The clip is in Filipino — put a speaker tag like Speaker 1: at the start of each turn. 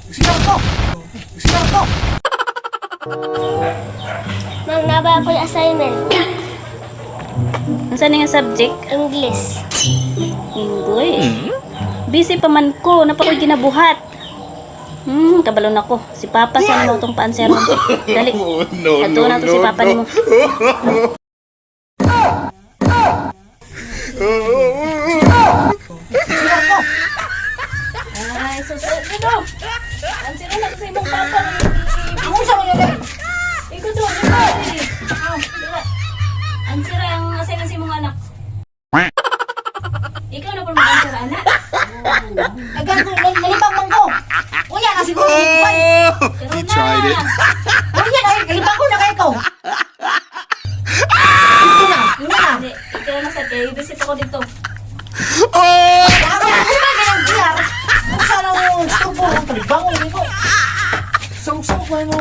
Speaker 1: Sigaw ko! Sigaw ko!
Speaker 2: Mang, naba ko yung assignment.
Speaker 3: Saan nga subject?
Speaker 2: English.
Speaker 3: English. Busy pa man ko, napakoy ginabuhat. Kabalon ako. Si Papa sa mo itong paansero. Dali. Ato na to si Papa mo. Ay, susunod dito. Ansero na sa imong Papa.
Speaker 1: Ako sa mga yan!
Speaker 3: Ikaw to, answer ang assignment sa imong anak. Ikaw na po mag-answer, anak.
Speaker 1: Agad ko, nalipang man ko! Uya na siguro!
Speaker 3: He tried it.
Speaker 1: Uya na, nalipang ko na kayo ko! Ito na, yun na!
Speaker 3: Hindi, ikaw na sa kayo. Visit ako dito.
Speaker 1: Ako na, ano ba ganyan kaya? Ano sana mo, tubo, nalipang ko, hindi ko! Song-song ko yung